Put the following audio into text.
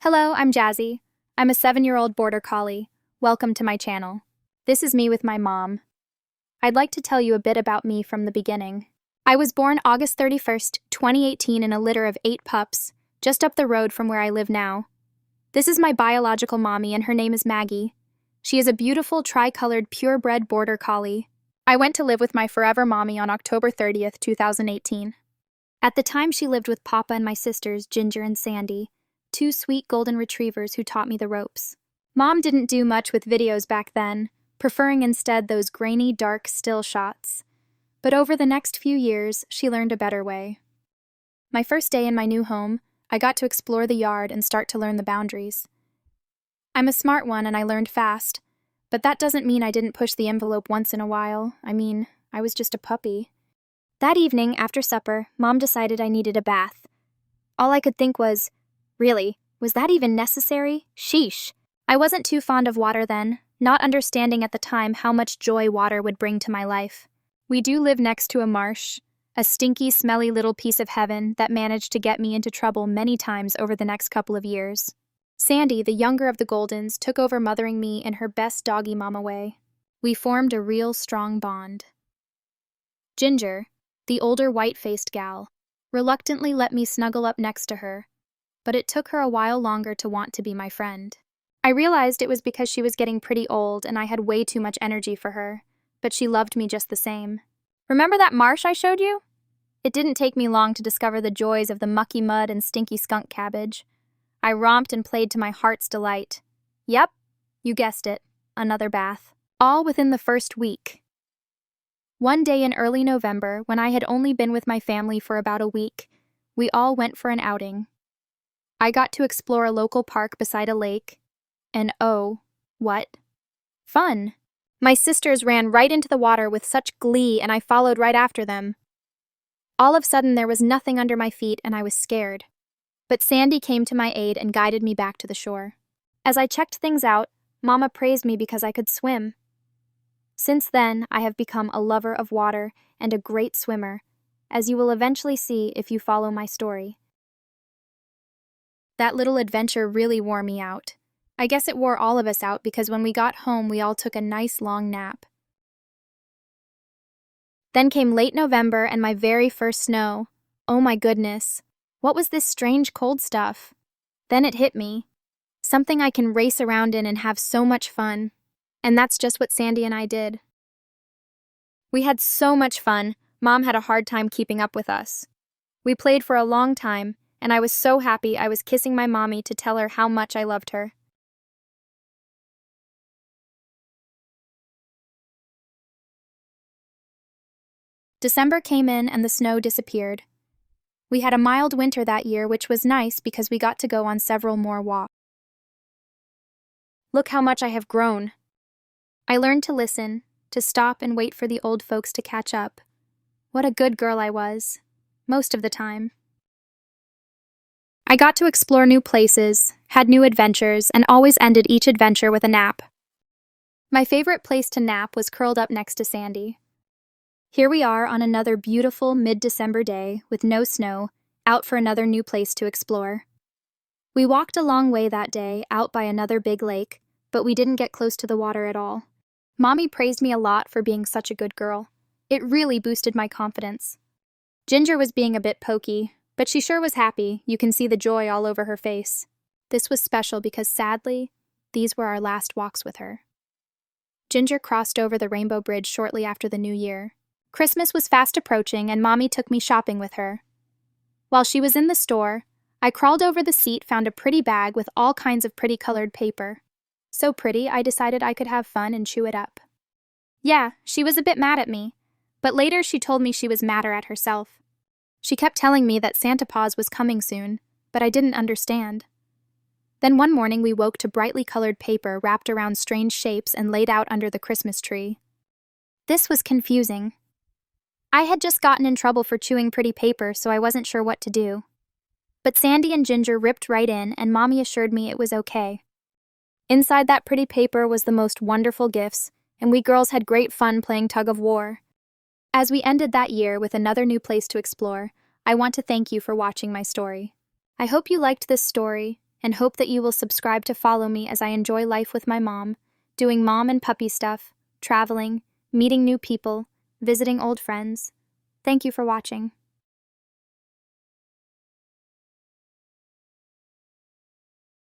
Hello, I'm Jazzi. I'm a 7-year-old border collie. Welcome to my channel. This is me with my mom. I'd like to tell you a bit about me from the beginning. I was born August 31st, 2018 in a litter of 8 pups, just up the road from where I live now. This is my biological mommy and her name is Maggie. She is a beautiful tri-colored purebred border collie. I went to live with my forever mommy on October 30th, 2018. At the time she lived with Papa and my sisters, Ginger and Sandy, 2 sweet golden retrievers who taught me the ropes. Mom didn't do much with videos back then, preferring instead those grainy, dark, still shots. But over the next few years, she learned a better way. My first day in my new home, I got to explore the yard and start to learn the boundaries. I'm a smart one and I learned fast, but that doesn't mean I didn't push the envelope once in a while. I was just a puppy. That evening, after supper, Mom decided I needed a bath. All I could think was, really, was that even necessary? Sheesh. I wasn't too fond of water then, not understanding at the time how much joy water would bring to my life. We do live next to a marsh, a stinky, smelly little piece of heaven that managed to get me into trouble many times over the next couple of years. Sandy, the younger of the Goldens, took over mothering me in her best doggy mama way. We formed a real strong bond. Ginger, the older white-faced gal, reluctantly let me snuggle up next to her, but it took her a while longer to want to be my friend. I realized it was because she was getting pretty old and I had way too much energy for her, but she loved me just the same. Remember that marsh I showed you? It didn't take me long to discover the joys of the mucky mud and stinky skunk cabbage. I romped and played to my heart's delight. Yep, you guessed it, another bath. All within the first week. One day in early November, when I had only been with my family for about a week, we all went for an outing. I got to explore a local park beside a lake, and oh, what fun! My sisters ran right into the water with such glee and I followed right after them. All of a sudden there was nothing under my feet and I was scared. But Sandy came to my aid and guided me back to the shore. As I checked things out, Mama praised me because I could swim. Since then, I have become a lover of water and a great swimmer, as you will eventually see if you follow my story. That little adventure really wore me out. I guess it wore all of us out because when we got home, we all took a nice long nap. Then came late November and my very first snow. Oh my goodness, what was this strange cold stuff? Then it hit me. Something I can race around in and have so much fun. And that's just what Sandy and I did. We had so much fun, Mom had a hard time keeping up with us. We played for a long time, and I was so happy I was kissing my mommy to tell her how much I loved her. December came in and the snow disappeared. We had a mild winter that year, which was nice because we got to go on several more walks. Look how much I have grown. I learned to listen, to stop and wait for the old folks to catch up. What a good girl I was, most of the time. I got to explore new places, had new adventures, and always ended each adventure with a nap. My favorite place to nap was curled up next to Sandy. Here we are on another beautiful mid-December day with no snow, out for another new place to explore. We walked a long way that day, out by another big lake, but we didn't get close to the water at all. Mommy praised me a lot for being such a good girl. It really boosted my confidence. Ginger was being a bit pokey, but she sure was happy. You can see the joy all over her face. This was special because sadly, these were our last walks with her. Ginger crossed over the Rainbow Bridge shortly after the New Year. Christmas was fast approaching and Mommy took me shopping with her. While she was in the store, I crawled over the seat, found a pretty bag with all kinds of pretty colored paper. So pretty, I decided I could have fun and chew it up. Yeah, she was a bit mad at me, but later she told me she was madder at herself. She kept telling me that Santa Paws was coming soon, but I didn't understand. Then one morning we woke to brightly colored paper wrapped around strange shapes and laid out under the Christmas tree. This was confusing. I had just gotten in trouble for chewing pretty paper, so I wasn't sure what to do. But Sandy and Ginger ripped right in, and Mommy assured me it was okay. Inside that pretty paper was the most wonderful gifts, and we girls had great fun playing tug-of-war. As we ended that year with another new place to explore, I want to thank you for watching my story. I hope you liked this story, and hope that you will subscribe to follow me as I enjoy life with my mom, doing mom and puppy stuff, traveling, meeting new people, visiting old friends. Thank you for watching.